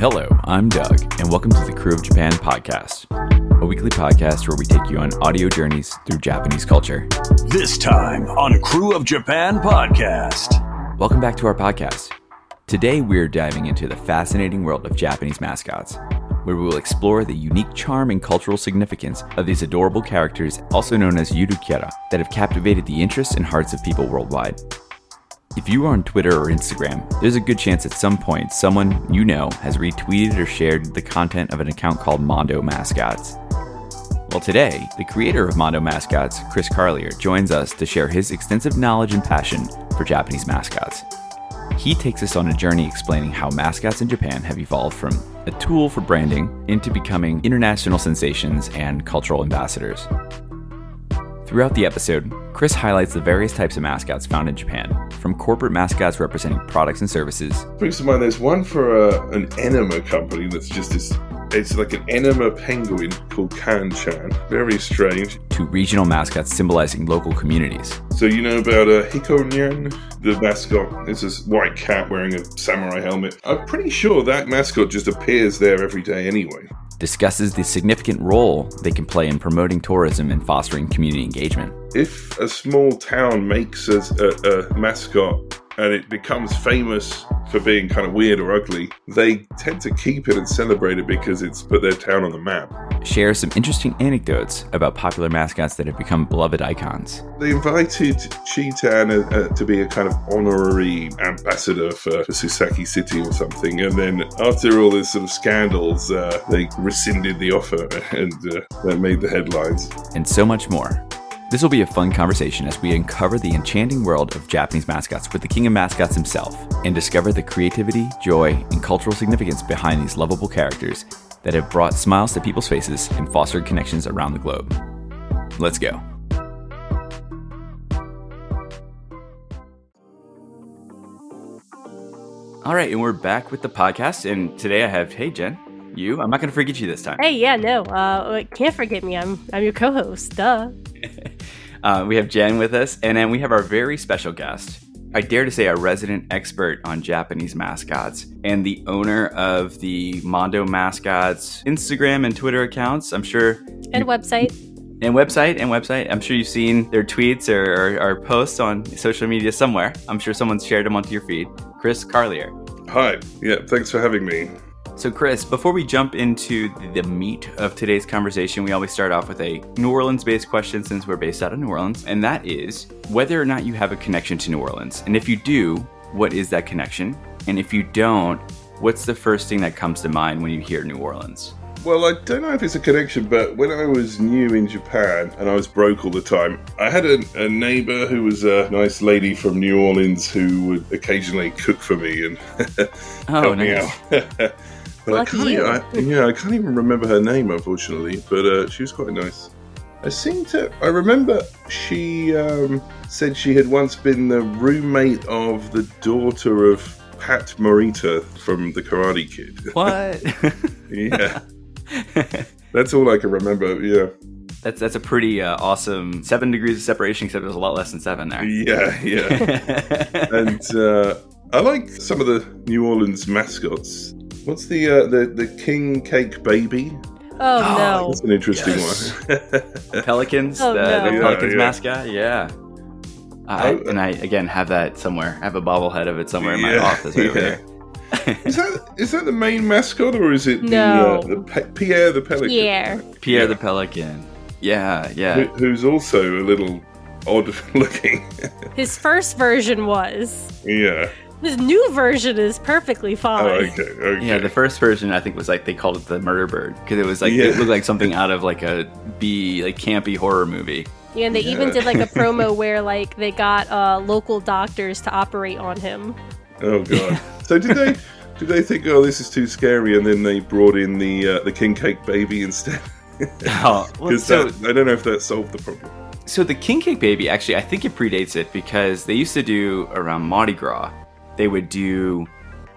Hello, I'm Doug, and welcome to the Krewe of Japan podcast, a weekly podcast where we take you on audio journeys through Japanese culture. This time on Krewe of Japan podcast. Welcome back to our podcast. Today we're diving into the fascinating world of Japanese mascots, where we will explore the unique charm and cultural significance of these adorable characters, also known as yurukyara, that have captivated the interests and hearts of people worldwide. If you are on Twitter or Instagram, there's a good chance at some point someone you know has retweeted or shared the content of an account called Mondo Mascots. Well, today, the creator of Mondo Mascots, Chris Carlier, joins us to share his extensive knowledge and passion for Japanese mascots. He takes us on a journey explaining how mascots in Japan have evolved from a tool for branding into becoming international sensations and cultural ambassadors. Throughout the episode, Chris highlights the various types of mascots found in Japan, from corporate mascots representing products and services. Brings to mind, there's one for an enema company that's just this, it's like an enema penguin called Kan-chan. Very strange. To regional mascots symbolizing local communities. So you know about Hikonyan, the mascot? It's this white cat wearing a samurai helmet. I'm pretty sure that mascot just appears there every day anyway. Discusses the significant role they can play in promoting tourism and fostering community engagement. If a small town makes a mascot and it becomes famous for being kind of weird or ugly, they tend to keep it and celebrate it because it's put their town on the map. Share some interesting anecdotes about popular mascots that have become beloved icons. They invited Chiitan to be a kind of honorary ambassador for Susaki City or something, and then after all this sort of scandals, they rescinded the offer, and that made the headlines. And so much more. This will be a fun conversation as we uncover the enchanting world of Japanese mascots with the king of mascots himself, and discover the creativity, joy, and cultural significance behind these lovable characters that have brought smiles to people's faces and fostered connections around the globe. Let's go. All right, and we're back with the podcast, and today I have, hey Jen, I'm not going to forget you this time. Hey, yeah, no, can't forget me. I'm your co-host, duh. We have Jen with us, and then we have our very special guest. I dare to say our resident expert on Japanese mascots and the owner of the Mondo Mascots Instagram and Twitter accounts. I'm sure. And website. And website. I'm sure you've seen their tweets or posts on social media somewhere. I'm sure someone's shared them onto your feed. Chris Carlier. Hi. Yeah, thanks for having me. So Chris, before we jump into the meat of today's conversation, we always start off with a New Orleans-based question since we're based out of New Orleans, and that is whether or not you have a connection to New Orleans. And if you do, what is that connection? And if you don't, what's the first thing that comes to mind when you hear New Orleans? Well, I don't know if it's a connection, but when I was new in Japan and I was broke all the time, I had a neighbor who was a nice lady from New Orleans who would occasionally cook for me and help me out. But I can't even remember her name, unfortunately, but she was quite nice. I remember she said she had once been the roommate of the daughter of Pat Morita from The Karate Kid. What? Yeah. That's all I can remember, yeah. That's a pretty awesome 7 degrees of separation, except it was a lot less than 7 there. Yeah. And I like some of the New Orleans mascots. What's the king cake baby? Oh no, that's an interesting one. Pelicans, the Pelicans mascot, yeah. I again have that somewhere. I have a bobblehead of it somewhere in my office over there. Is that the main mascot, or is it Pierre the Pelican? Pierre the Pelican. Yeah. Who's also a little odd looking. His first version was. Yeah. His new version is perfectly fine. Oh, okay. Yeah, the first version I think was like they called it the Murder Bird because it was like it looked like something out of like a campy horror movie. Yeah, and they even did like a promo where like they got local doctors to operate on him. Oh god. So did they think, oh, this is too scary, and then they brought in the king cake baby instead? Because I don't know if that solved the problem. So the king cake baby, actually, I think it predates it because they used to do around Mardi Gras. They would do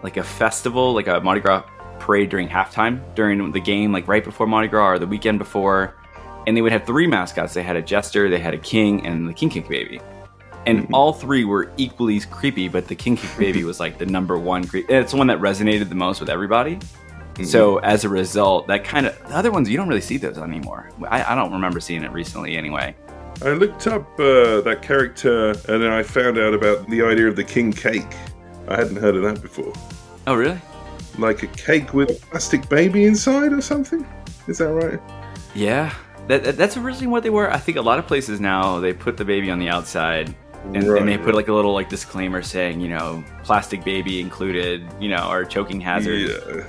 like a festival, like a Mardi Gras parade during halftime, during the game, like right before Mardi Gras or the weekend before. And they would have 3 mascots. They had a jester, they had a king, and the king cake baby. And all 3 were equally creepy, but the king cake baby was like the number 1 creep. It's the one that resonated the most with everybody. So as a result, that kind of the other ones you don't really see those anymore. I don't remember seeing it recently anyway. I looked up that character and then I found out about the idea of the king cake. I hadn't heard of that before. Oh, really? Like a cake with a plastic baby inside or something? Is that right? Yeah. That's originally what they were. I think a lot of places now, they put the baby on the outside and they put like a little like disclaimer saying, plastic baby included, or choking hazard. Yeah.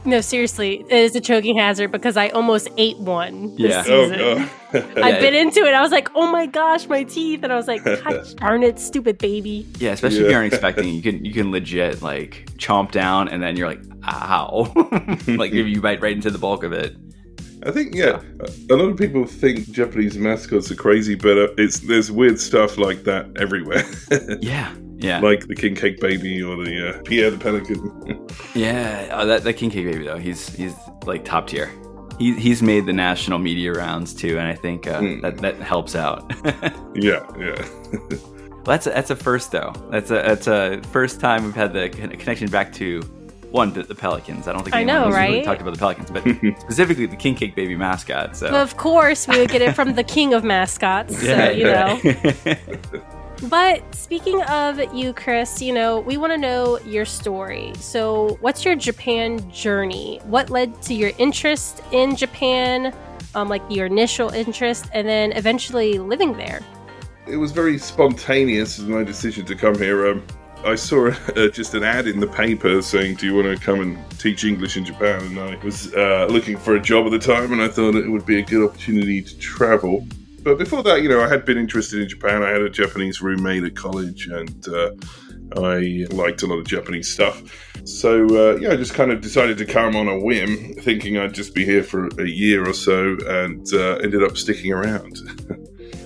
No, seriously, it is a choking hazard because I almost ate one this season. Oh, I bit into it. I was like, oh my gosh, my teeth. And I was like, God darn it, stupid baby. Yeah, especially if you aren't expecting it. You can legit like chomp down and then you're like, ow. Like if you bite right into the bulk of it. I think, a lot of people think Japanese mascots are crazy, but there's weird stuff like that everywhere. Yeah. Like the king cake baby or the Pierre the pelican. Yeah, that king cake baby though, he's like top tier. He's made the national media rounds too, and I think that helps out. Yeah. Well, that's a first though. That's a first time we've had the connection back to the pelicans. I don't think anyone really talked about the pelicans, but specifically the king cake baby mascot. So of course we would get it from the king of mascots. So, But speaking of you, Chris, we want to know your story. So what's your Japan journey? What led to your interest in Japan, like your initial interest, and then eventually living there? It was very spontaneous, my decision to come here. I saw just an ad in the paper saying, do you want to come and teach English in Japan? And I was looking for a job at the time, and I thought it would be a good opportunity to travel. But before that, I had been interested in Japan. I had a Japanese roommate at college, and I liked a lot of Japanese stuff. So, I just kind of decided to come on a whim, thinking I'd just be here for a year or so, and ended up sticking around.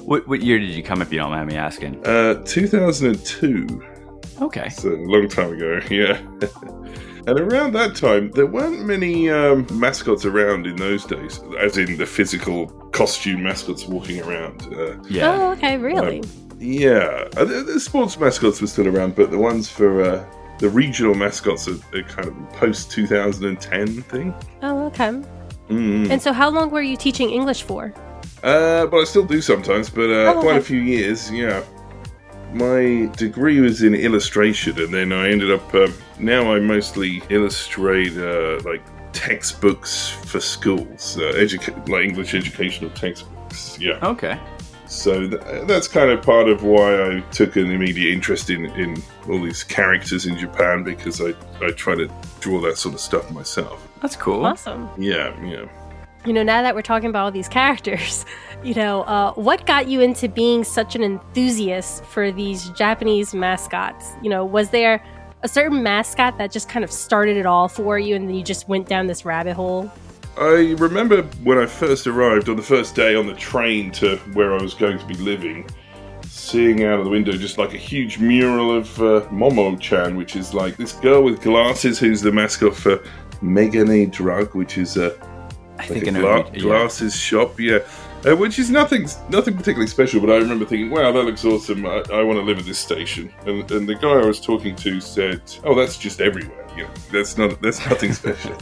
What year did you come, if you don't mind me asking? 2002. Okay. So a long time ago, yeah. And around that time, there weren't many mascots around in those days, as in the physical costume mascots walking around. Oh, okay, really? The sports mascots were still around, but the ones for the regional mascots are kind of post-2010 thing. Oh, okay. And so how long were you teaching English for? But I still do sometimes, but quite a few years, yeah. My degree was in illustration, and then I ended up, now I mostly illustrate like textbooks for schools, like English educational textbooks, yeah. Okay. So that's kind of part of why I took an immediate interest in all these characters in Japan, because I try to draw that sort of stuff myself. That's cool. Awesome. Yeah. Now that we're talking about all these characters, what got you into being such an enthusiast for these Japanese mascots? Was there a certain mascot that just kind of started it all for you and then you just went down this rabbit hole? I remember when I first arrived on the first day on the train to where I was going to be living, seeing out of the window just like a huge mural of Momo-chan, which is like this girl with glasses who's the mascot for Megane Drug, which is glasses shop, which is nothing particularly special, but I remember thinking, wow, that looks awesome, I want to live at this station. And the guy I was talking to said, oh, that's just everywhere, that's nothing special.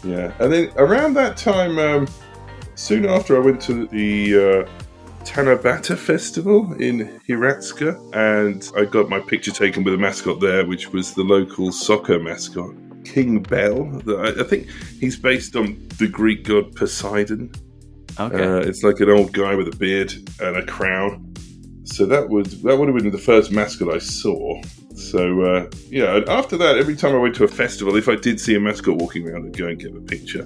Yeah. And then around that time, soon after, I went to the Tanabata Festival in Hiratsuka, and I got my picture taken with a mascot there, which was the local soccer mascot, King Bell. I think he's based on the Greek god Poseidon. Okay. It's like an old guy with a beard and a crown. So that would have been the first mascot I saw. So and after that, every time I went to a festival, if I did see a mascot walking around, I'd go and get a picture.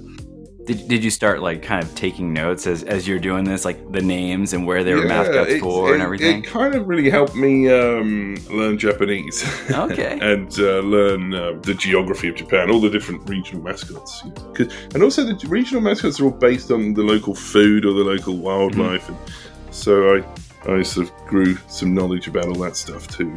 Did you start like kind of taking notes as you're doing this, like the names and where they were mascots for and everything? It kind of really helped me learn Japanese. Okay. And learn the geography of Japan, all the different regional mascots. And also the regional mascots are all based on the local food or the local wildlife. Mm-hmm. And so I sort of grew some knowledge about all that stuff too.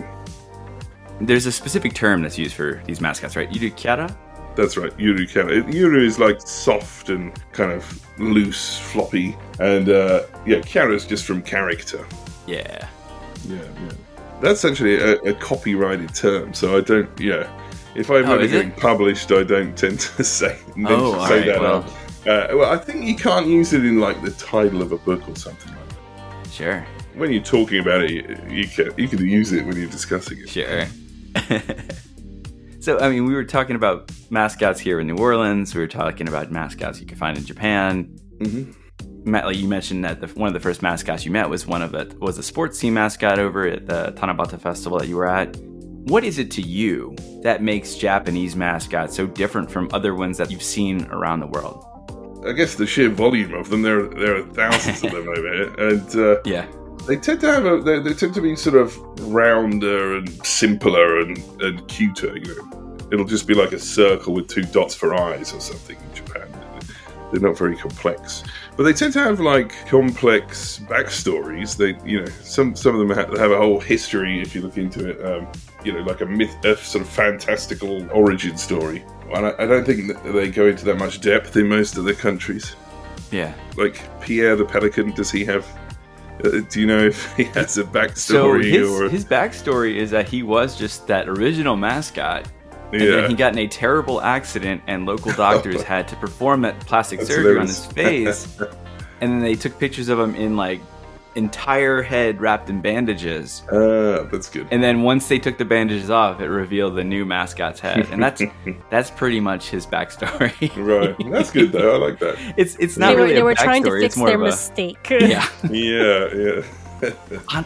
There's a specific term that's used for these mascots, right? Yurukyara? That's right, Yuru Kyara. Yuru is like soft and kind of loose, floppy. And Kyara is just from character. Yeah. That's actually a copyrighted term, so I don't, If I'm ever is getting it? published, I don't tend to say that. Well. Well, I think you can't use it in like the title of a book or something like that. Sure. When you're talking about it, you can use it when you're discussing it. Sure. So, I mean, we were talking about mascots here in New Orleans. We were talking about mascots you can find in Japan. Mm-hmm. Matt, like you mentioned that one of the first mascots you met was a sports team mascot over at the Tanabata Festival that you were at. What is it to you that makes Japanese mascots so different from other ones that you've seen around the world? I guess the sheer volume of them. There are thousands of them over here, and yeah. They tend to have they tend to be sort of rounder and simpler and cuter. You know, it'll just be like a circle with 2 dots for eyes or something in Japan. They're not very complex, but they tend to have like complex backstories. They, you know, some of them have a whole history if you look into it. You know, like a sort of fantastical origin story. And I don't think that they go into that much depth in most of the countries. Yeah, like Pierre the Pelican. Does he have? Do you know if he has a backstory? So his backstory is that he was just that original mascot. And then he got in a terrible accident, and local doctors had to perform that plastic surgery on his face. And then they took pictures of him in like entire head wrapped in bandages. That's good. And then once they took the bandages off, it revealed the new mascot's head, and that's pretty much his backstory. Right, that's good though. I like that. It's not really. They were a trying to backstory, fix it's more their of a- mistake. Yeah. Yeah.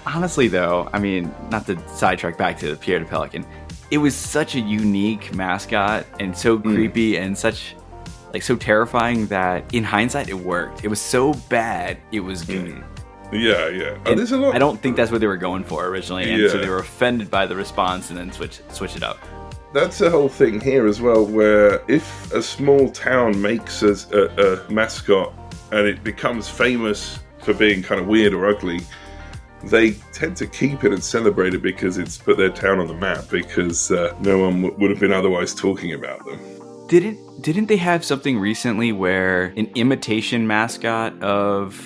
Honestly, though, I mean, not to sidetrack back to the Pierre the Pelican, it was such a unique mascot and so creepy and such like so terrifying that in hindsight it worked. It was so bad, it was good. Yeah. Oh, there's a lot. I don't think that's what they were going for originally, and so Yeah. they were offended by the response and then switch it up. That's the whole thing here as well, where if a small town makes a mascot and it becomes famous for being kind of weird or ugly, they tend to keep it and celebrate it because it's put their town on the map, because no one would have been otherwise talking about them. Didn't they have something recently where an imitation mascot of,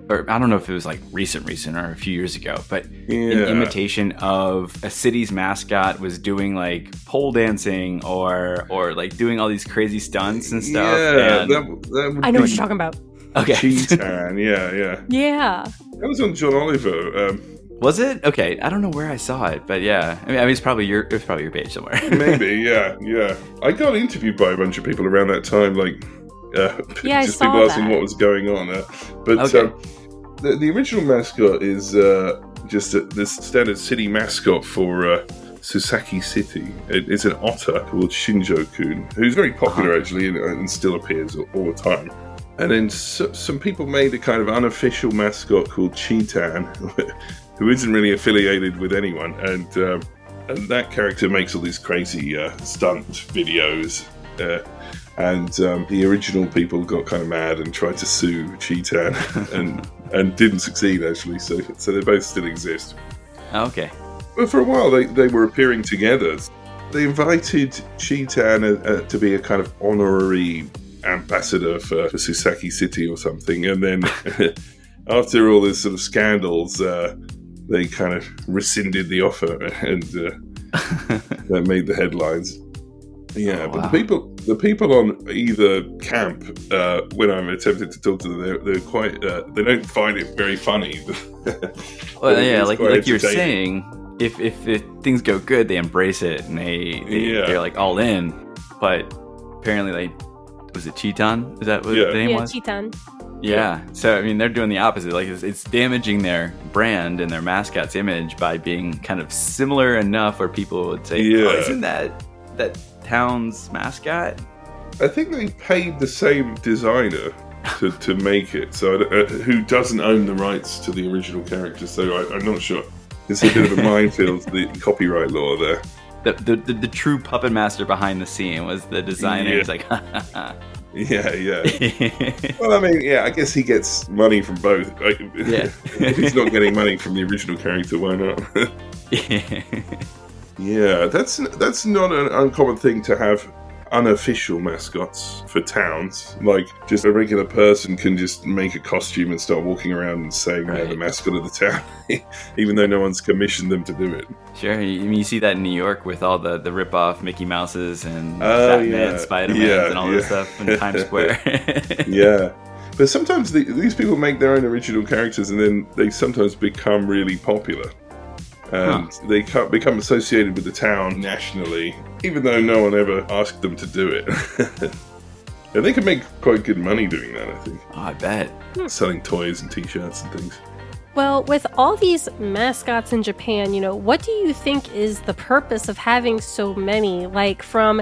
or I don't know if it was like recent or a few years ago, but an imitation of a city's mascot was doing like pole dancing or like doing all these crazy stunts and stuff. Yeah, and that would I know be what you're talking about. Okay. Chiitan, yeah. Yeah. That was on John Oliver. Was it? Okay, I don't know where I saw it, but yeah. I mean, it's probably your page somewhere. Maybe, yeah. I got interviewed by a bunch of people around that time, like Yeah, just I saw people asking that. what was going on. But Okay. the original mascot is just the standard city mascot for Susaki City. It's an otter called Shinjo-kun, who's very popular actually and still appears all the time. And then some people made a kind of unofficial mascot called Chiitan, who isn't really affiliated with anyone. And that character makes all these crazy stunt videos. And the original people got kind of mad and tried to sue Chiitan and didn't succeed, actually. So they both still exist. Okay. But for a while, they were appearing together. They invited Chiitan to be a kind of honorary ambassador for Susaki City or something, and then after all this sort of scandals, they kind of rescinded the offer, and that made the headlines. Yeah, Oh, but wow. the people on either camp, when I've attempted to talk to them, they're quite. They don't find it very funny. Well, yeah, It's like quite you were entertaining. saying, if things go good, they embrace it and they're like all in. But apparently, was it Chiitan? Is that what the name Yeah, was? Chiitan. Yeah. So I mean, they're doing the opposite. Like it's damaging their brand and their mascot's image by being kind of similar enough where people would say, Yeah. "Oh, isn't that town's mascot?" I think they paid the same designer to make it, so who doesn't own the rights to the original character. So I'm not sure. It's a bit of a minefield, the copyright law there. The true puppet master behind the scene was the designer. Yeah. He's like, ha, ha, ha. Yeah. Well, I mean, yeah, I guess he gets money from both. Like, Yeah. If he's not getting money from the original character, why not? Yeah, that's not an uncommon thing to have unofficial mascots for towns. Like, just a regular person can just make a costume and start walking around and saying they're the mascot of the town, even though no one's commissioned them to do it. Sure, you see that in New York with all the rip-off Mickey Mouses and Batman, Spider-Man, and all this stuff in Times Square. Yeah. But sometimes these people make their own original characters, and then they sometimes become really popular. And they become associated with the town nationally, even though no one ever asked them to do it. And they can make quite good money doing that, I think. Oh, I bet. Selling toys and t-shirts and things. Well, with all these mascots in Japan, what do you think is the purpose of having so many? Like, from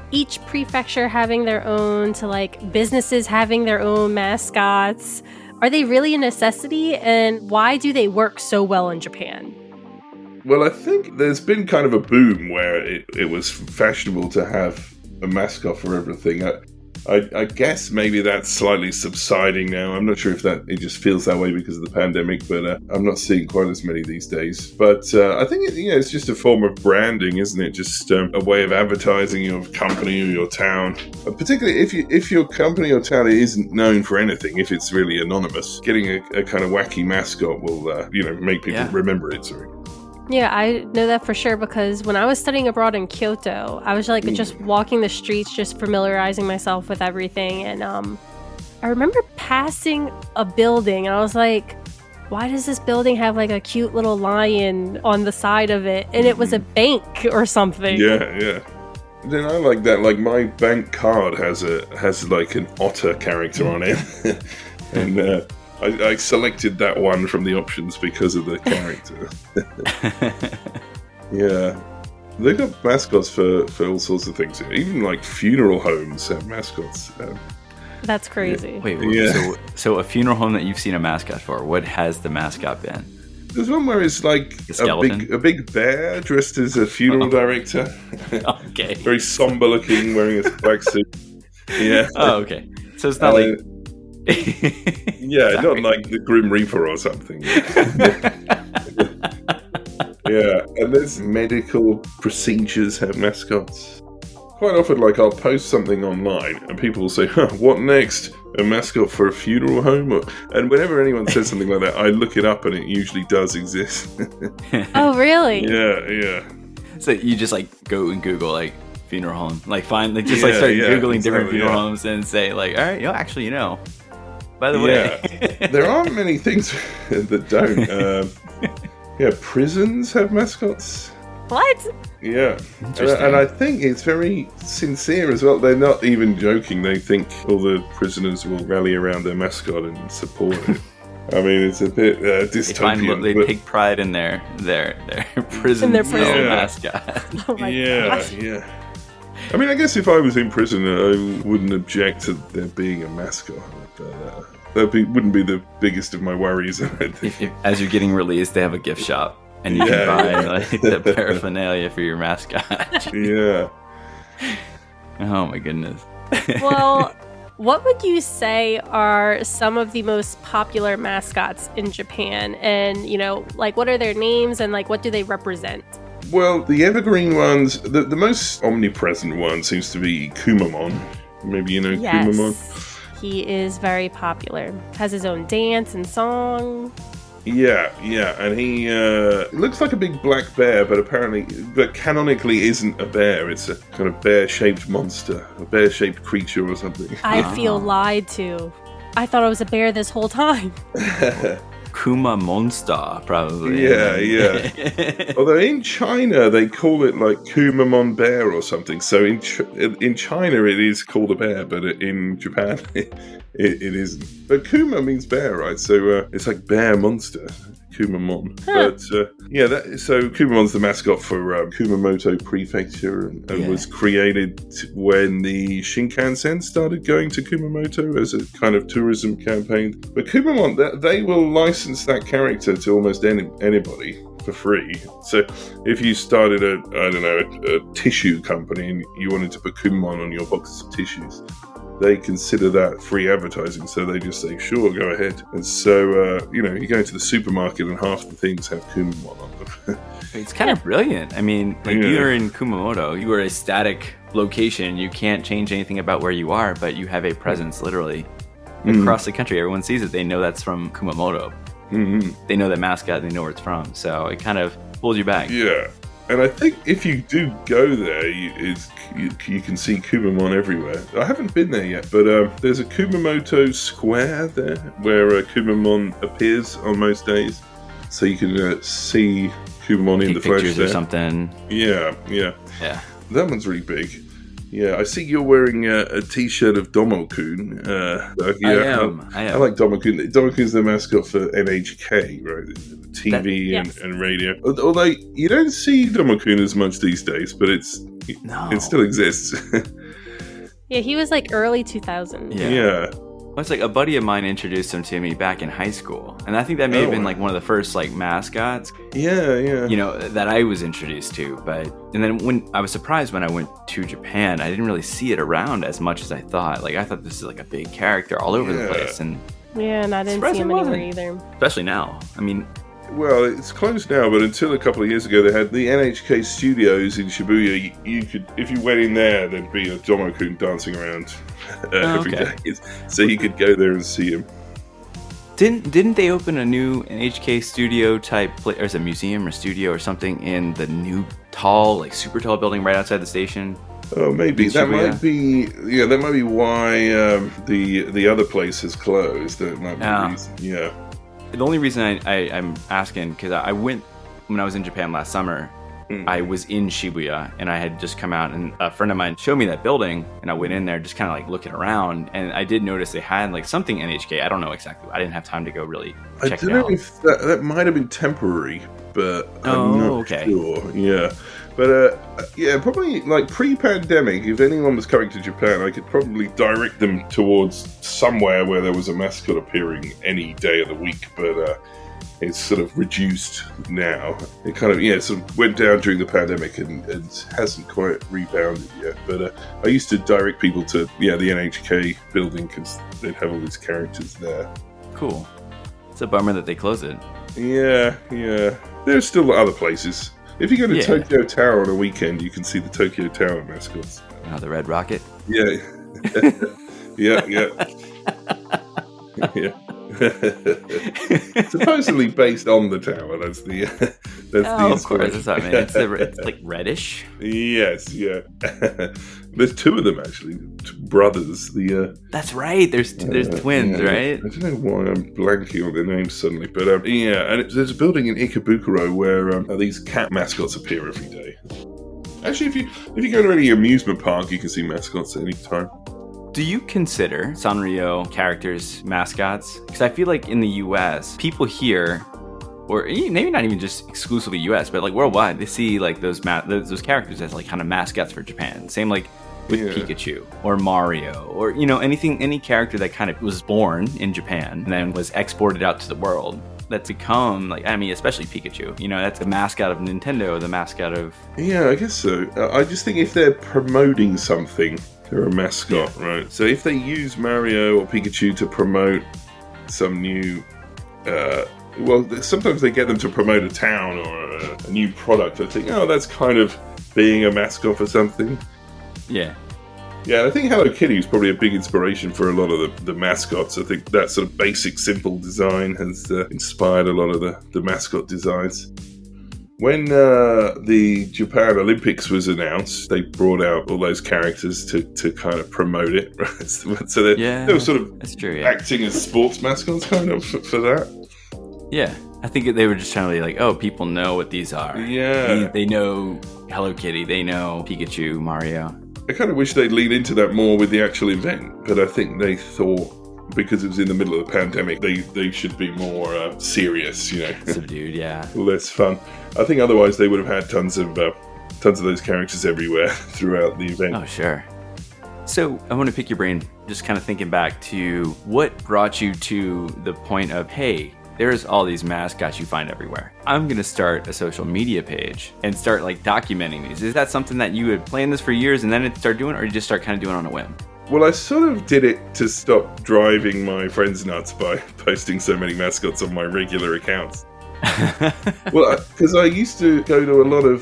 each prefecture having their own to, like, businesses having their own mascots. Are they really a necessity? And why do they work so well in Japan? Well, I think there's been kind of a boom where it was fashionable to have a mascot for everything. I guess maybe that's slightly subsiding now. I'm not sure if it just feels that way because of the pandemic, but I'm not seeing quite as many these days. But I think it's just a form of branding, isn't it? Just a way of advertising your company or your town. Particularly if your company or town isn't known for anything, if it's really anonymous, getting a kind of wacky mascot will make people remember it. Sorry. Yeah, I know that for sure because when I was studying abroad in Kyoto, I was just walking the streets, just familiarizing myself with everything. And I remember passing a building and I was like, why does this building have like a cute little lion on the side of it? And it was a bank or something. Yeah. Then I like that. Like, my bank card has like an otter character on it. And I selected that one from the options because of the character. Yeah. They've got mascots for all sorts of things. Even like funeral homes have mascots. That's crazy. Wait, so a funeral home that you've seen a mascot for, what has the mascot been? There's one where it's like a big bear dressed as a funeral director. Okay. Very somber looking, wearing a black suit. Yeah. Oh, okay. So it's not like... Yeah, not like the Grim Reaper or something. Yeah, and there's medical procedures have mascots. Quite often, like, I'll post something online and people will say, what next? A mascot for a funeral home? And whenever anyone says something like that, I look it up and it usually does exist. Oh, really? Yeah. So you just, like, go and Google, like, funeral home. Like, start Googling different funeral homes and say, like, all right, by the way. There aren't many things that don't. Prisons have mascots. What? Yeah. And I think it's very sincere as well. They're not even joking. They think all the prisoners will rally around their mascot and support it. I mean, it's a bit dystopian. They take pride in their prison mascot. Oh my gosh. Yeah. I mean, I guess if I was in prison, I wouldn't object to there being a mascot. But that wouldn't be the biggest of my worries. I think. As you're getting released, they have a gift shop, and you can buy like the paraphernalia for your mascot. Yeah. Oh my goodness. Well, what would you say are some of the most popular mascots in Japan? And, what are their names and, what do they represent? Well, the evergreen ones, the most omnipresent one seems to be Kumamon. Maybe you know Kumamon? He is very popular. Has his own dance and song. Yeah, and he looks like a big black bear, but canonically isn't a bear. It's a kind of bear-shaped monster, a bear-shaped creature or something. I feel lied to. I thought it was a bear this whole time. Kumamon, probably. Yeah. Although in China they call it like Kumamon bear or something. So in China it is called a bear, but in Japan it isn't. But Kuma means bear, right? So it's like bear monster. Kumamon. But so Kumamon's the mascot for Kumamoto Prefecture and was created when the Shinkansen started going to Kumamoto as a kind of tourism campaign. But Kumamon, they will license that character to almost anybody for free. So if you started a tissue company and you wanted to put Kumamon on your boxes of tissues, they consider that free advertising, so they just say, sure, go ahead. And so, you go into the supermarket and half the things have Kumamon on them. It's kind of brilliant. I mean, like you're in Kumamoto, you are a static location. You can't change anything about where you are, but you have a presence literally across the country. Everyone sees it. They know that's from Kumamoto. They know that mascot. They know where it's from. So it kind of pulls you back. Yeah. And I think if you do go there, you can see Kumamon everywhere. I haven't been there yet, but there's a Kumamoto Square there where Kumamon appears on most days. So you can see Kumamon in the flesh pictures there. Or something. Yeah. That one's really big. Yeah, I see you're wearing a T-shirt of Domo-Kun. I am. I like Domo-Kun. Domo-Kun's the mascot for NHK, right? TV and radio. Although you don't see Domo-Kun as much these days, but it still exists. Yeah, he was like early 2000. Yeah. Well, it's like a buddy of mine introduced him to me back in high school, and I think that may have been like one of the first like mascots. Yeah. That I was introduced to. And then when I was surprised when I went to Japan, I didn't really see it around as much as I thought. Like I thought this is like a big character all over the place, and and I didn't see him anywhere either. Especially now. I mean. Well, it's closed now, but until a couple of years ago, they had the NHK studios in Shibuya. You could, if you went in there, there'd be a Domo-Kun dancing around every day. So you could go there and see him. Didn't they open a new NHK studio type place, or is it a museum or studio or something in the new tall, like super tall building right outside the station? Oh, maybe that might be. Yeah, that might be why the other place is closed. That might be the reason. Yeah. The only reason I'm asking, because I went, when I was in Japan last summer, I was in Shibuya, and I had just come out, and a friend of mine showed me that building, and I went in there just kind of like looking around, and I did notice they had like something NHK. I don't know exactly. I didn't have time to go really check it out. I don't know if that might have been temporary, but I'm not sure. Yeah. But, probably, like, pre-pandemic, if anyone was coming to Japan, I could probably direct them towards somewhere where there was a mascot appearing any day of the week, but it's sort of reduced now. It kind of, sort of went down during the pandemic and hasn't quite rebounded yet. But I used to direct people to, the NHK building because they'd have all these characters there. Cool. It's a bummer that they closed it. Yeah. There's still other places. If you go to Tokyo Tower on a weekend, you can see the Tokyo Tower mascots. Oh, the Red Rocket? Yeah. Yeah. Supposedly based on the tower. That's the of course. That's what I mean. It's like reddish. Yes, yeah. There's two of them actually, brothers. That's right. There's twins, right? I don't know why I'm blanking on their names suddenly, but and there's a building in Ikebukuro where these cat mascots appear every day. Actually, if you go to any amusement park, you can see mascots at any time. Do you consider Sanrio characters mascots? Because I feel like in the U.S., people here, or maybe not even just exclusively U.S., but like worldwide, they see like those characters as like kind of mascots for Japan. Same like with Pikachu or Mario or any character that kind of was born in Japan and then was exported out to the world. That's become especially Pikachu. That's the mascot of Nintendo, the mascot of. Yeah, I guess so. I just think if they're promoting something, they're a mascot, right? So if they use Mario or Pikachu to promote some new, sometimes they get them to promote a town or a new product. I think, that's kind of being a mascot for something. Yeah. Yeah, I think Hello Kitty is probably a big inspiration for a lot of the mascots. I think that sort of basic, simple design has inspired a lot of the mascot designs. When the Japan Olympics was announced, they brought out all those characters to kind of promote it. Right? So they were sort of acting as sports mascots kind of for that. Yeah, I think they were just trying to be like, oh, people know what these are. Yeah. They know Hello Kitty, they know Pikachu, Mario. I kind of wish they'd lean into that more with the actual event, but I think they thought because it was in the middle of the pandemic, they should be more serious, Subdued, yeah. Less fun. I think otherwise they would have had tons of those characters everywhere throughout the event. Oh, sure. So I want to pick your brain, just kind of thinking back to what brought you to the point of, hey, there's all these mascots you find everywhere. I'm going to start a social media page and start like documenting these. Is that something that you had planned this for years and then it started doing, or you just start kind of doing it on a whim? Well, I sort of did it to stop driving my friends nuts by posting so many mascots on my regular accounts. Well, because I used to go to a lot of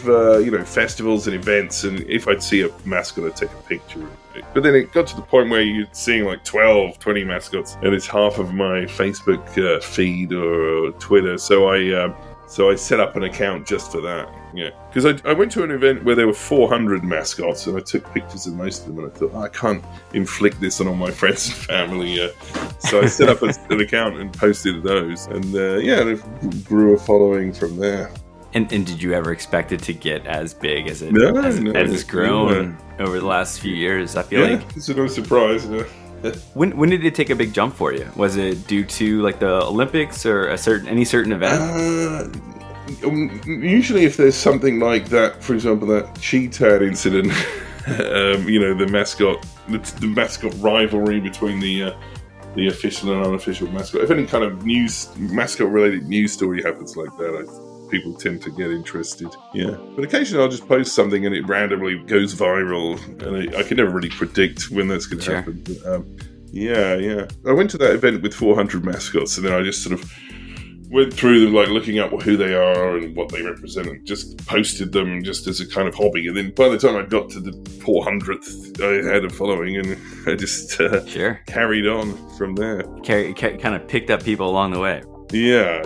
festivals and events, and if I'd see a mascot, I'd take a picture of it. But then it got to the point where you're seeing like 12, 20 mascots, and it's half of my Facebook feed or Twitter. So I set up an account just for that. Yeah, because I went to an event where there were 400 mascots, and I took pictures of most of them, and I thought, I can't inflict this on all my friends and family. So I set up an account and posted those, and it grew a following from there. And did you ever expect it to get as big as it No, as it's grown over the last few years? I feel like it's no surprise. When did it take a big jump for you? Was it due to like the Olympics or any certain event? Usually if there's something like that, for example, that Chiitan incident, the mascot rivalry between the official and unofficial mascot. If any kind of mascot-related news story happens like that, people tend to get interested. Yeah, but occasionally I'll just post something and it randomly goes viral, and I can never really predict when that's going to happen. But, yeah. I went to that event with 400 mascots, and then I just sort of went through them, like looking up who they are and what they represent, and just posted them just as a kind of hobby. And then by the time I got to the 400th, I had a following, and I just carried on from there. Kind of picked up people along the way. Yeah.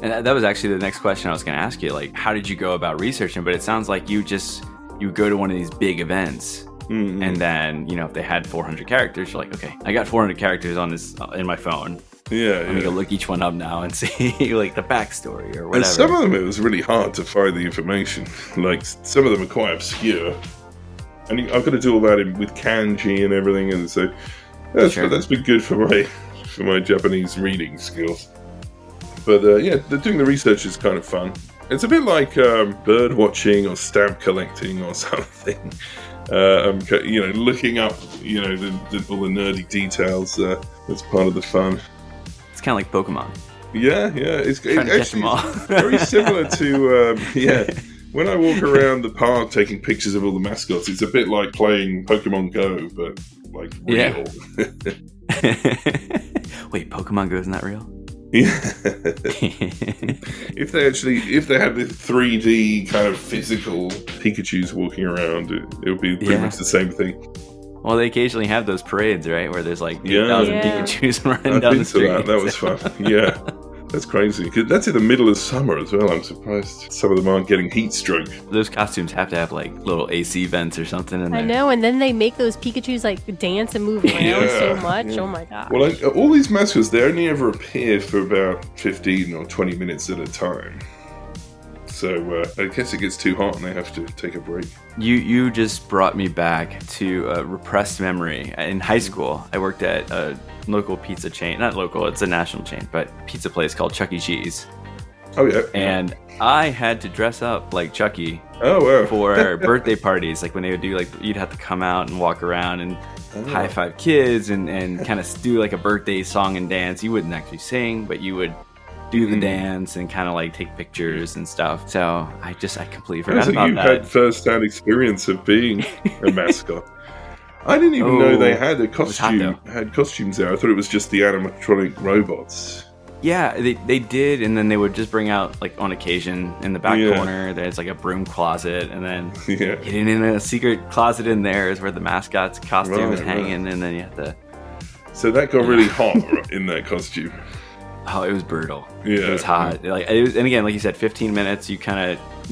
And that was actually the next question I was going to ask you. Like, how did you go about researching? But it sounds like you go to one of these big events. Mm-hmm. And then, if they had 400 characters, you're like, okay, I got 400 characters on this in my phone. Yeah, I'm gonna go look each one up now and see like the backstory or whatever. And some of them it was really hard to find the information. Like some of them are quite obscure, and I've got to do all that with kanji and everything. And so that's been good for my Japanese reading skills. But doing the research is kind of fun. It's a bit like bird watching or stamp collecting or something. Looking up all the nerdy details. That's part of the fun. It's kind of like Pokemon. Yeah. It's trying to catch them all. Very similar to when I walk around the park taking pictures of all the mascots. It's a bit like playing Pokemon Go, but like real. Wait, Pokemon Go isn't that real? Yeah. If they had the 3D kind of physical Pikachus walking around, it would be pretty much the same thing. Well, they occasionally have those parades, right, where there's like 8,000 Pikachus running down the street. That was fun. Yeah. That's crazy. 'Cause that's in the middle of summer as well. I'm surprised some of them aren't getting heat stroke. Those costumes have to have like little AC vents or something in there. I know, and then they make those Pikachus like dance and move around so much. Yeah. Oh my god. Well, all these mascots, they only ever appear for about 15 or 20 minutes at a time. So I guess it gets too hot and they have to take a break. You just brought me back to a repressed memory. In high school, I worked at a local pizza chain. Not local, it's a national chain, but pizza place called Chuck E. Cheese. Oh, yeah. And I had to dress up like Chucky wow. for birthday parties. Like when they would do, like, you'd have to come out and walk around and high five kids and kind of do like a birthday song and dance. You wouldn't actually sing, but you would do the dance and kind of like take pictures and stuff. So I completely forgot about that. You had first-hand experience of being a mascot. I didn't even know they had costumes there. I thought it was just the animatronic robots. Yeah, they did, and then they would just bring out, like, on occasion, in the back corner, there's, like, a broom closet, and then hidden in a secret closet in there is where the mascot's costume is hanging, and then you have to... So that got really hot in that costume. Oh, it was brutal. Yeah. It was hot. And again, like you said, 15 minutes, you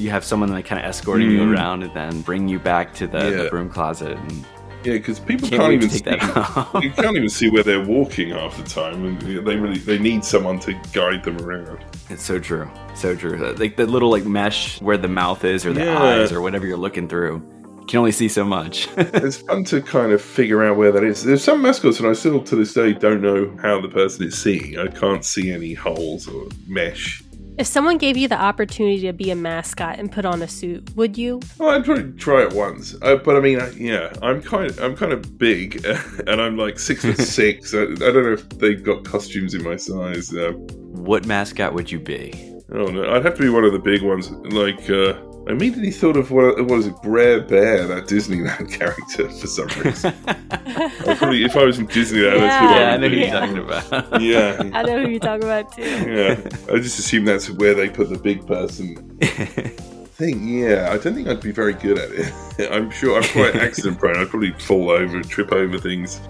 have someone, like, kind of escorting you around and then bring you back to the broom closet, and... Yeah, because people can't even see. You can't even see where they're walking half the time, and they need someone to guide them around. It's so true, so true. Like the little mesh where the mouth is, or the eyes, or whatever you're looking through. You can only see so much. It's fun to kind of figure out where that is. There's some mascots, and I still to this day don't know how the person is seeing. I can't see any holes or mesh. If someone gave you the opportunity to be a mascot and put on a suit, would you? Well, I'd probably try it once. But I mean, I'm kind of big, and I'm like 6'6". I don't know if they've got costumes in my size. What mascot would you be? Oh no, I'd have to be one of the big ones, like I immediately thought of what was it, Brer Bear, that Disneyland character, for some reason. If I was in Disneyland, that's who I would be. I know who you're talking about. Yeah. I know who you're talking about, too. Yeah. I just assume that's where they put the big person thing. Yeah, I don't think I'd be very good at it. I'm sure I'm quite accident prone. I'd probably fall over, trip over things.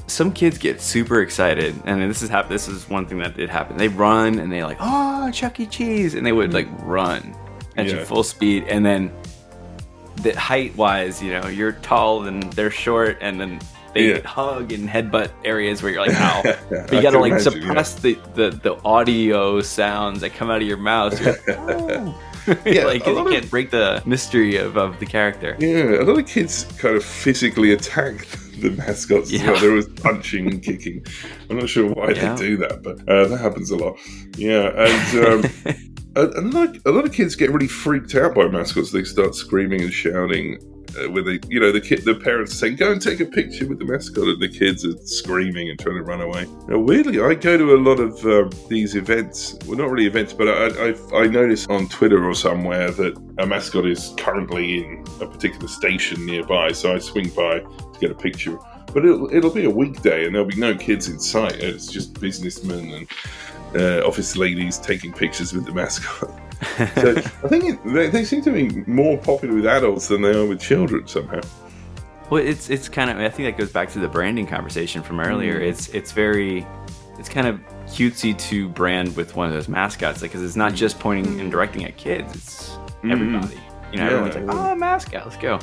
Some kids get super excited, and this is one thing that did happen. They run, and they're like, oh, Chuck E. Cheese, and they would, like, run at your full speed, and then the height-wise, you know, you're tall, and they're short, and then they hug and headbutt areas where you're like, ow. But you gotta, like, suppress the audio sounds that come out of your mouth. You're like, oh. Like, you can't break the mystery of the character. Yeah, a lot of kids kind of physically attack the mascots as well. There was punching and kicking. I'm not sure why they do that, but that happens a lot. Yeah, and a lot of kids get really freaked out by mascots. They start screaming and shouting when they, you know, the parents are saying, "Go and take a picture with the mascot," and the kids are screaming and trying to run away. Now, weirdly, I go to a lot of these events. Well, not really events, but I notice on Twitter or somewhere that a mascot is currently in a particular station nearby. So I swing by to get a picture. But it'll be a weekday, and there'll be no kids in sight. It's just businessmen and office ladies taking pictures with the mascot. So I think they seem to be more popular with adults than they are with children somehow. Well, it's kind of, I think that goes back to the branding conversation from earlier. It's kind of cutesy to brand with one of those mascots, because it's not just pointing and directing at kids. It's everybody. You know, everyone's like, oh, mascot, let's go.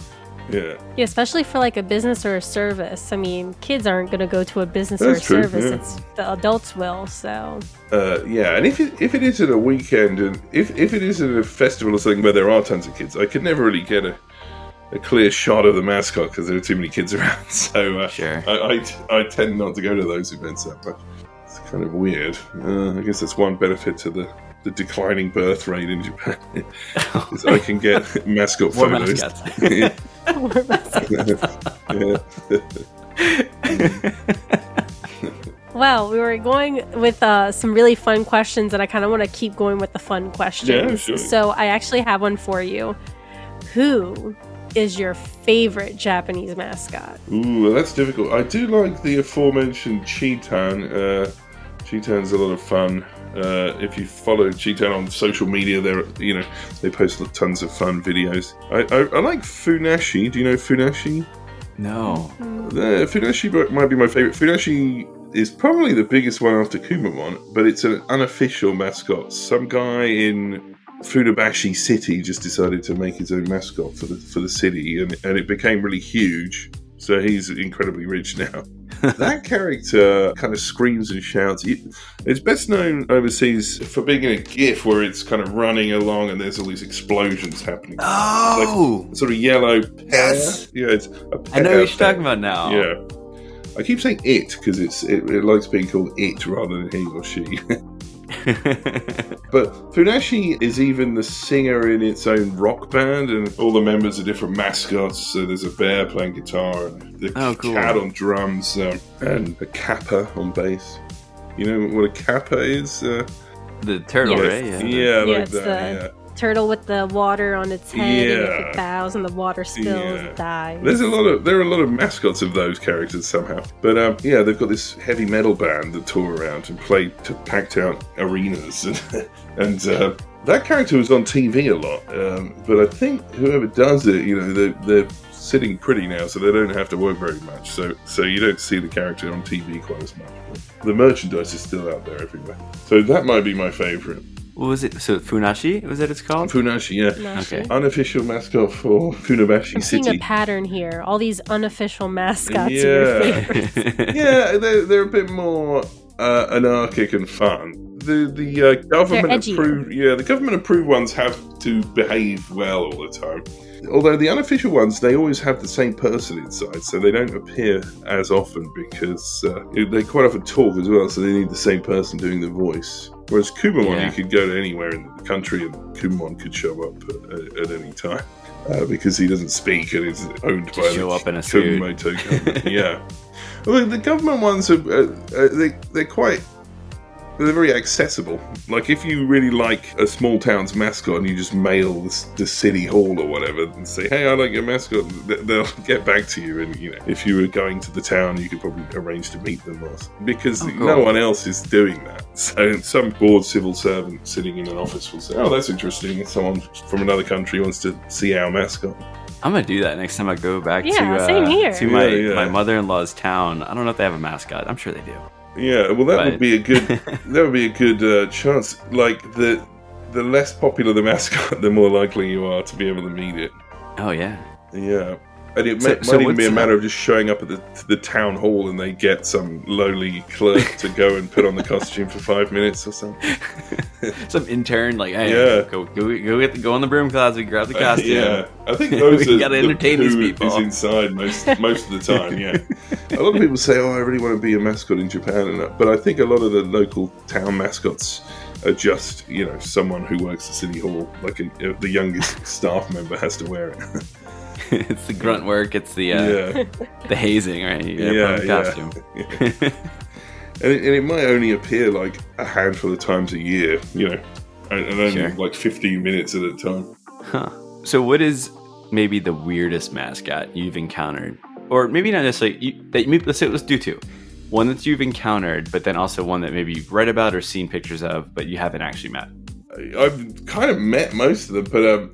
Yeah, especially for like a business or a service. I mean, kids aren't going to go to a business or a service. Yeah. It's the adults will. So and if it is at a weekend, and if it is at a festival or something where there are tons of kids, I could never really get a clear shot of the mascot because there are too many kids around. So sure. I tend not to go to those events that much. It's kind of weird. I guess that's one benefit to the declining birth rate in Japan. Is I can get mascot more photos. Mascots. More mascots. Well, we were going with some really fun questions, and I kind of want to keep going with the fun questions. Yeah, sure. So I actually have one for you. Who is your favorite Japanese mascot? Ooh, well, that's difficult. I do like the aforementioned Chiitan. Chiitan's a lot of fun. If you follow Chiitan on social media, they post tons of fun videos. I like Funashi. Do you know Funashi? No. Funashi might be my favorite. Funashi is probably the biggest one after Kumamon, but it's an unofficial mascot. Some guy in Funabashi City just decided to make his own mascot for the city, and it became really huge. So he's incredibly rich now. That character kind of screams and shouts. It's best known overseas for being in a GIF where it's kind of running along and there's all these explosions happening. Oh! Like sort of yellow pear. Yes! Yeah, it's a pear. I know what you're talking about now. Yeah. I keep saying it because it likes being called it rather than he or she. But Funashi is even the singer in its own rock band, and all the members are different mascots. So there's a bear playing guitar, and the cat on drums, and a kappa on bass. You know what a kappa is? The turtle, right? Yeah, like it's that. Turtle with the water on its head, and if it bows and the water spills, it dies. There are a lot of mascots of those characters somehow. But they've got this heavy metal band that tour around and play to packed out arenas, and that character was on TV a lot. But I think whoever does it, they're sitting pretty now, so they don't have to work very much. So you don't see the character on TV quite as much. But the merchandise is still out there everywhere. So that might be my favorite. What was it? So Funashi, was that it's called? Funashi, yeah. Funashi. Okay. Unofficial mascot for Funabashi City. I'm seeing a pattern here. All these unofficial mascots are your favorites. Yeah, they're a bit more anarchic and fun. The government approved, the government approved ones have to behave well all the time. Although the unofficial ones, they always have the same person inside, so they don't appear as often because they quite often talk as well, so they need the same person doing the voice. Whereas Kumamon, you could go to anywhere in the country and Kumamon could show up at any time because he doesn't speak and is owned by the Kumamoto government. Yeah. Well, the government ones are they're quite they're very accessible. Like, if you really like a small town's mascot and you just mail the city hall or whatever and say, hey, I like your mascot, they'll get back to you. And, if you were going to the town, you could probably arrange to meet them. Because no one else is doing that. So some bored civil servant sitting in an office will say, oh, that's interesting. Someone from another country wants to see our mascot. I'm going to do that next time I go back same here. to my mother-in-law's town. I don't know if they have a mascot. I'm sure they do. Yeah, well, that would be a good chance. Like, the less popular the mascot, the more likely you are to be able to meet it. Oh, yeah. Yeah. And it might even be a matter of just showing up at the town hall and they get some lowly clerk to go and put on the costume for 5 minutes or something. Some intern, like, hey, go on the broom closet, grab the costume. Yeah, I think those are gotta entertain these people. Is inside most of the time. Yeah, a lot of people say, "Oh, I really want to be a mascot in Japan," but I think a lot of the local town mascots are just someone who works at City Hall, like the youngest staff member has to wear it. It's the grunt work. It's the hazing, right? Costume. And it might only appear like a handful of times a year, and only like 15 minutes at a time. Huh. So what is maybe the weirdest mascot you've encountered? Or maybe not necessarily, let's do two. One that you've encountered, but then also one that maybe you've read about or seen pictures of, but you haven't actually met. I've kind of met most of them, but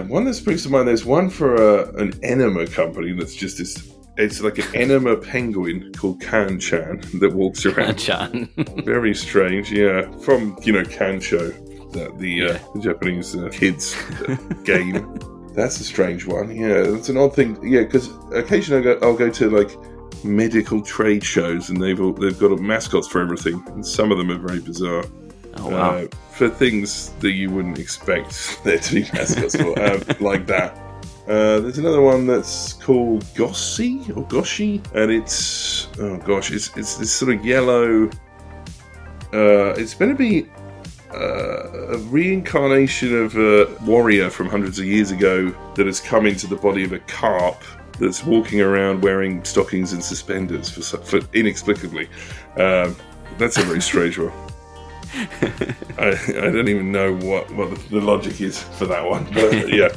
one that springs to mind, there's one for an enema company that's just this. It's like an enema penguin called Kan-chan that walks around. Kan-chan. Very strange, yeah. From, Kancho, the Japanese kids game. That's a strange one, yeah. That's an odd thing, yeah, because occasionally I'll go to, like, medical trade shows and they've got mascots for everything. And some of them are very bizarre. Oh, wow. For things that you wouldn't expect there to be mascots for, like that. There's another one that's called Goshi, and it's this sort of yellow. It's meant to be a reincarnation of a warrior from hundreds of years ago that has come into the body of a carp that's walking around wearing stockings and suspenders for inexplicably. That's a very strange one. I don't even know what the logic is for that one, but yeah.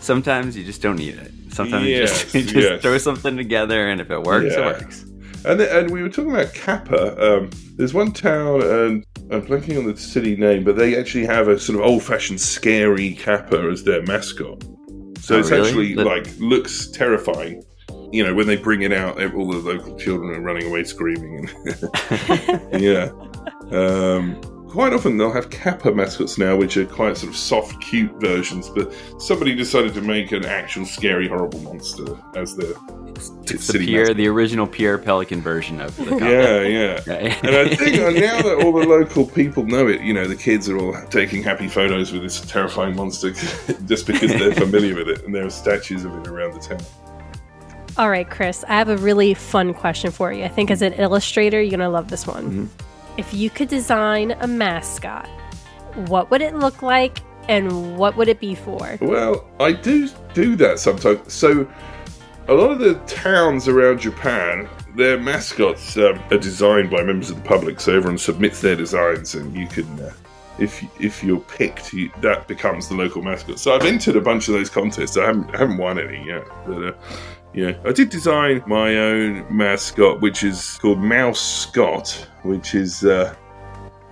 Sometimes you just don't need it. Sometimes you just throw something together, and if it works, it works. And we were talking about Kappa. There's one town, and I'm blanking on the city name, but they actually have a sort of old-fashioned scary Kappa as their mascot. So it's actually looks terrifying. When they bring it out, all the local children are running away screaming. Yeah. Quite often they'll have Kappa mascots now, which are quite sort of soft, cute versions, but somebody decided to make an actual scary, horrible monster as their city mascot. The original Pierre Pelican version of the Kappa. Yeah. Right. And I think now that all the local people know it, the kids are all taking happy photos with this terrifying monster just because they're familiar with it, and there are statues of it around the town. All right, Chris, I have a really fun question for you. I think as an illustrator, you're going to love this one. Mm-hmm. If you could design a mascot, what would it look like and what would it be for? Well, I do that sometimes. So a lot of the towns around Japan, their mascots are designed by members of the public. So everyone submits their designs and you can, if you're picked, that becomes the local mascot. So I've entered a bunch of those contests. I haven't won any yet, but yeah, I did design my own mascot, which is called Mascot, which is a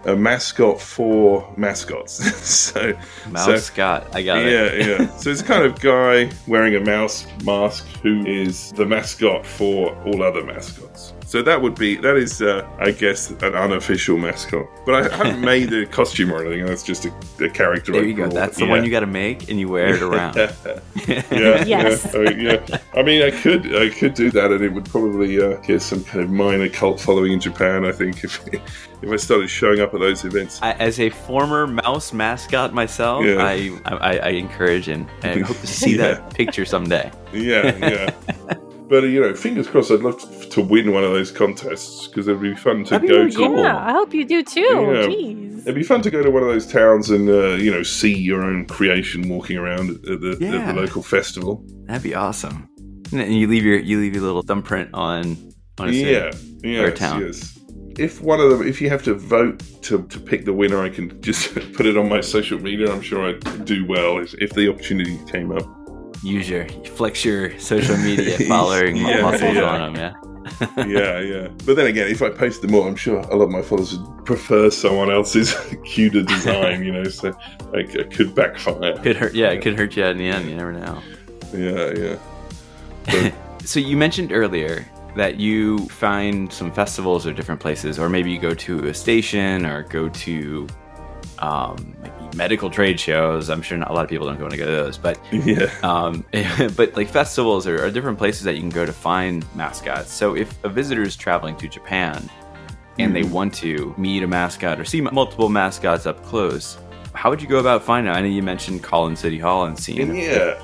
mascot for mascots. Mascot, I got it. Yeah. So it's kind of guy wearing a mouse mask who is the mascot for all other mascots. So that is, I guess, an unofficial mascot. But I haven't made a costume or anything. That's just a character. There you go. That's the one you got to make, and you wear it around. Yes. Yeah. I mean, I could do that, and it would probably get some kind of minor cult following in Japan. I think if I started showing up at those events. As a former mouse mascot myself, I encourage and hope to see that picture someday. Yeah. But, fingers crossed, I'd love to win one of those contests because it'd be fun to go to. Yeah, I hope you do too. Yeah. Jeez. It'd be fun to go to one of those towns and, see your own creation walking around at the local festival. That'd be awesome. And you leave your little thumbprint on a town. Yes. if you have to vote to pick the winner, I can just put it on my social media. I'm sure I'd do well if the opportunity came up. Flex your social media following muscles on them, yeah. But then again, if I post them more, I'm sure a lot of my followers would prefer someone else's cuter design, so it could backfire. It could hurt you in the end. You never know. Yeah. But, so you mentioned earlier that you find some festivals or different places, or maybe you go to a station or go to maybe medical trade shows. I'm sure not a lot of people don't want to go to those, but but like festivals are different places that you can go to find mascots. So if a visitor is traveling to Japan and they want to meet a mascot or see multiple mascots up close, how would you go about finding it? I know you mentioned calling City Hall and seeing you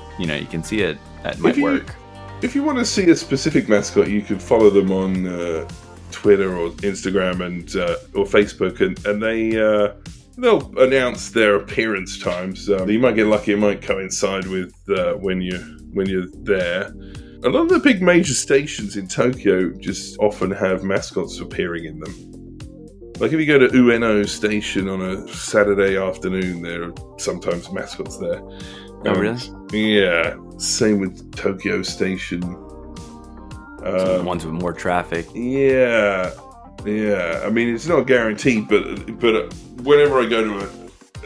can see it at my work. If you want to see a specific mascot, you can follow them on Twitter or Instagram or Facebook, and they'll announce their appearance times. You might get lucky; it might coincide with when you're there. A lot of the big major stations in Tokyo just often have mascots appearing in them. Like if you go to Ueno Station on a Saturday afternoon, there are sometimes mascots there. Oh, really? Yeah. Same with Tokyo Station. So the ones with more traffic. Yeah. I mean, it's not guaranteed, but whenever I go to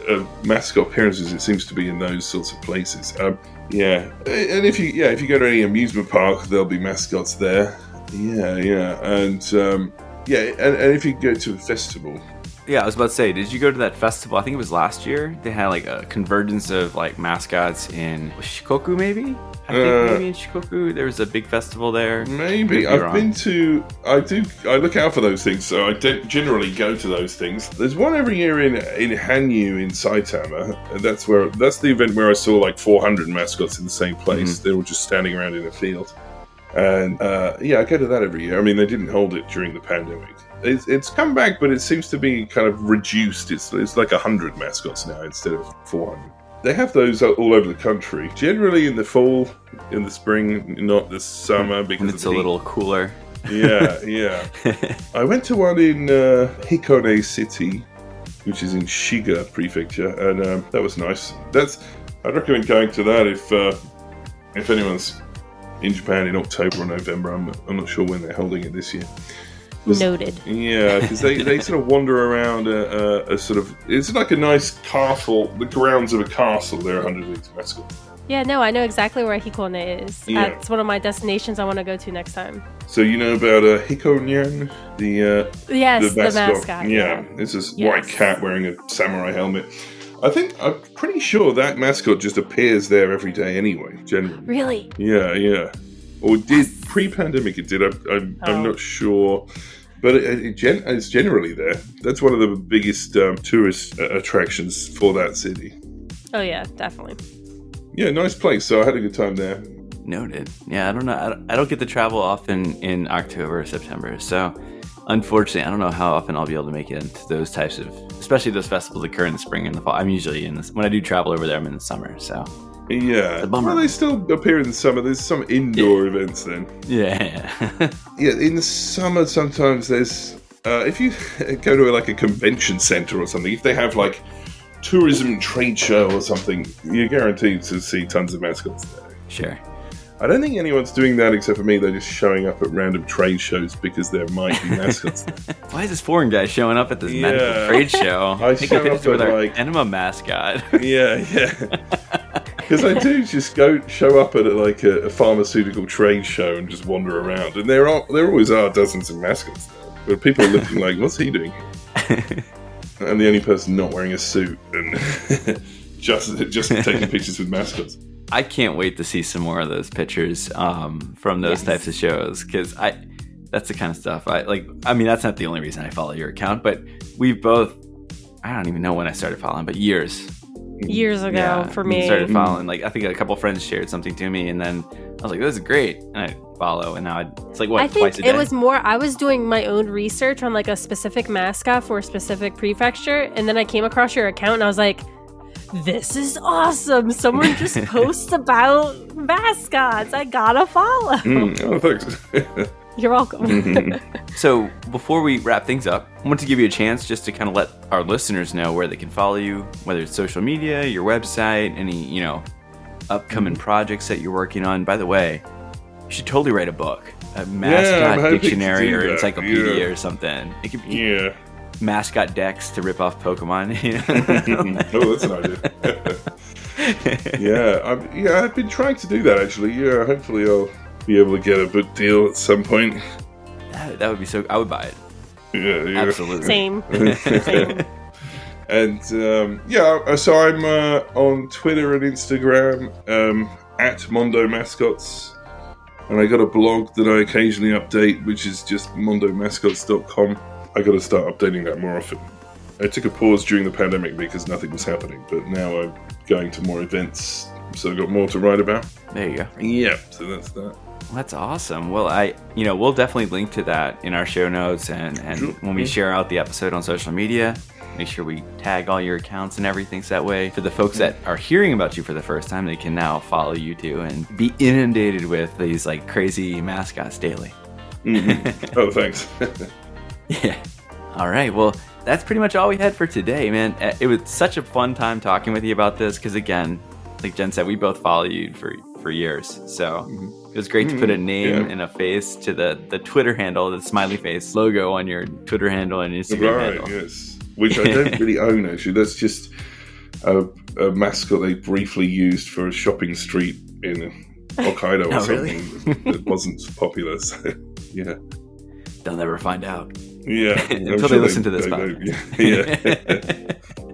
a mascot appearances, it seems to be in those sorts of places. And if you go to any amusement park, there'll be mascots there. And if you go to a festival. Yeah, I was about to say, did you go to that festival? I think it was last year. They had like a convergence of like mascots in Shikoku, maybe? I think maybe in Shikoku there was a big festival there. Maybe. I look out for those things, so I don't generally go to those things. There's one every year in Hanyu in Saitama, and that's the event where I saw like 400 mascots in the same place. They were just standing around in a field. And I go to that every year. I mean, they didn't hold it during the pandemic. It's come back, but it seems to be kind of reduced. It's like 100 mascots now instead of 400. They have those all over the country. Generally in the fall, in the spring, not the summer because it's a little cooler. Yeah. I went to one in Hikone City, which is in Shiga Prefecture, and that was nice. I'd recommend going to that if anyone's in Japan in October or November. I'm not sure when they're holding it this year. Noted. Yeah, because they sort of wander around a sort of... It's like a nice castle, the grounds of a castle. There are 100 of these mascots. Yeah, no, I know exactly where Hikone is. Yeah. It's one of my destinations I want to go to next time. So you know about Hikonyan? The mascot. Yeah, it's this white cat wearing a samurai helmet. I'm pretty sure that mascot just appears there every day anyway, generally. Really? Yeah. Or did pre-pandemic it did. I'm not sure, but it's generally there. That's one of the biggest tourist attractions for that city. Oh yeah, definitely. Yeah, nice place. So I had a good time there. Noted. Yeah, I don't know. I don't get to travel often in October or September, so unfortunately, I don't know how often I'll be able to make it into those types of, especially those festivals occur in the spring and the fall. I'm usually when I do travel over there, I'm in the summer, so. Yeah, well, they still appear in the summer. There's some indoor events then. Yeah. Yeah, in the summer sometimes there's... if you go to like a convention center or something, if they have like tourism trade show or something, you're guaranteed to see tons of mascots there. Sure. I don't think anyone's doing that except for me. They're just showing up at random trade shows because there might be mascots there. Why is this foreign guy showing up at this medical trade show? I show up with our like enema mascot. Yeah. Because I do just show up at like a pharmaceutical trade show and just wander around, and there always are dozens of mascots there. But people are looking like, what's he doing? I'm the only person not wearing a suit and just taking pictures with mascots. I can't wait to see some more of those pictures from those types of shows, because that's the kind of stuff that's not the only reason I follow your account, but we've both, I don't even know when I started following, but years ago for me. Started following, like I think a couple friends shared something to me, and then I was like, this is great, and I follow, and now it's like I think twice a day? It was more, I was doing my own research on like a specific mascot for a specific prefecture, and then I came across your account and I was like, this is awesome. Someone just posts about mascots. I gotta follow. Oh, thanks. You're welcome. So before we wrap things up, I want to give you a chance just to kind of let our listeners know where they can follow you, whether it's social media, your website, any, upcoming projects that you're working on. By the way, you should totally write a book, a mascot dictionary or encyclopedia or something. It could be mascot decks to rip off Pokemon. Oh, that's an idea. I've been trying to do that actually. Yeah, hopefully I'll be able to get a book deal at some point. That would be so. I would buy it. Yeah. Absolutely. Same. And so I'm on Twitter and Instagram at Mondo Mascots, and I got a blog that I occasionally update, which is just mondomascots.com. I got to start updating that more often. I took a pause during the pandemic because nothing was happening, but now I'm going to more events, so I've got more to write about. There you go. Yeah, so that's that. That's awesome. Well, we'll definitely link to that in our show notes, and Sure. when we share out the episode on social media, make sure we tag all your accounts and everything, so that way for the folks that are hearing about you for the first time, they can now follow you too and be inundated with these like crazy mascots daily. Mm-hmm. Oh, thanks. Yeah. All right. Well, that's pretty much all we had for today, man. It was such a fun time talking with you about this because, again, like Jen said, we both follow you for years. So it was great to put a name and a face to the Twitter handle, the smiley face logo on your Twitter handle and Instagram handle. Yes. Which I don't really own, actually. That's just a mascot they briefly used for a shopping street in Hokkaido or something that wasn't popular. So, yeah. They'll never find out. Yeah. Until they listen to this podcast. Yeah.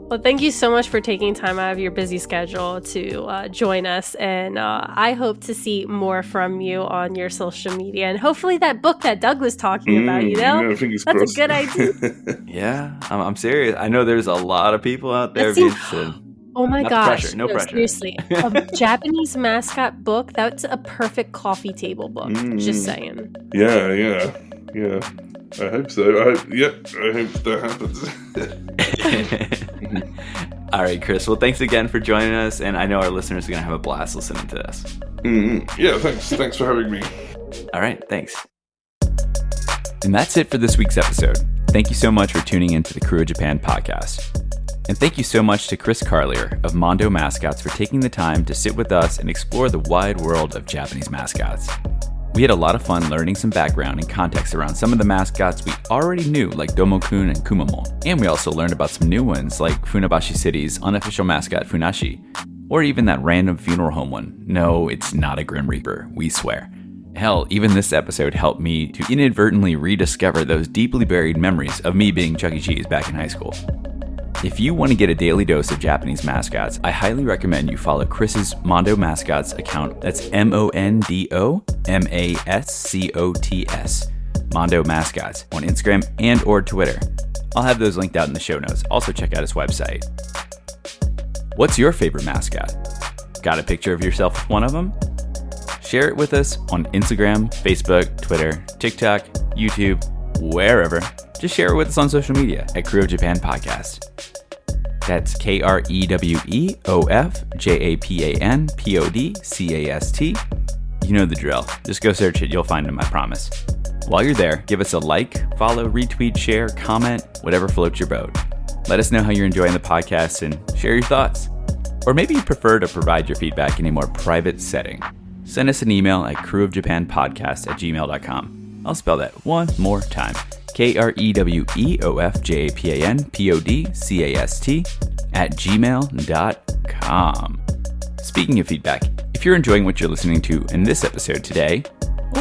Well, thank you so much for taking time out of your busy schedule to join us. And I hope to see more from you on your social media. And hopefully that book that Doug was talking about, fingers that's crossed. a good idea. Yeah, I'm serious. I know there's a lot of people out there be interested. Oh my Not gosh. No pressure. Seriously. A Japanese mascot book, that's a perfect coffee table book. Just saying. Yeah. I hope so. I hope that happens. All right, Chris. Well, thanks again for joining us, and I know our listeners are going to have a blast listening to this. Mm-hmm. Yeah, thanks for having me. All right, thanks. And that's it for this week's episode. Thank you so much for tuning into the Krewe of Japan podcast. And thank you so much to Chris Carlier of Mondo Mascots for taking the time to sit with us and explore the wide world of Japanese mascots. We had a lot of fun learning some background and context around some of the mascots we already knew, like Domo-Kun and Kumamon. And we also learned about some new ones, like Funabashi City's unofficial mascot Funashi, or even that random funeral home one. No, it's not a Grim Reaper, we swear. Hell, even this episode helped me to inadvertently rediscover those deeply buried memories of me being Chuck E. Cheese back in high school. If you want to get a daily dose of Japanese mascots, I highly recommend you follow Chris's Mondo Mascots account. That's MondoMascots, Mondo Mascots, on Instagram and or Twitter. I'll have those linked out in the show notes. Also check out his website. What's your favorite mascot? Got a picture of yourself with one of them? Share it with us on Instagram, Facebook, Twitter, TikTok, YouTube, wherever. Just share it with us on social media at Krewe of Japan Podcast. That's KREWEOFJAPANPODCAST. You know the drill. Just go search it, you'll find them, I promise. While you're there, give us a like, follow, retweet, share, comment, whatever floats your boat. Let us know how you're enjoying the podcast and share your thoughts. Or maybe you prefer to provide your feedback in a more private setting. Send us an email at kreweofjapanpodcast@gmail.com. I'll spell that one more time. KREWEOFJAPANPODCAST@gmail.com. Speaking of feedback, if you're enjoying what you're listening to in this episode today,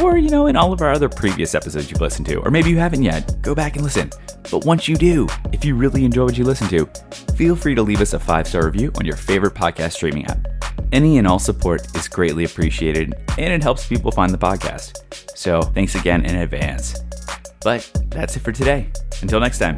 or, in all of our other previous episodes you've listened to, or maybe you haven't yet, go back and listen. But once you do, if you really enjoy what you listen to, feel free to leave us a 5-star review on your favorite podcast streaming app. Any and all support is greatly appreciated, and it helps people find the podcast. So thanks again in advance. But that's it for today. Until next time.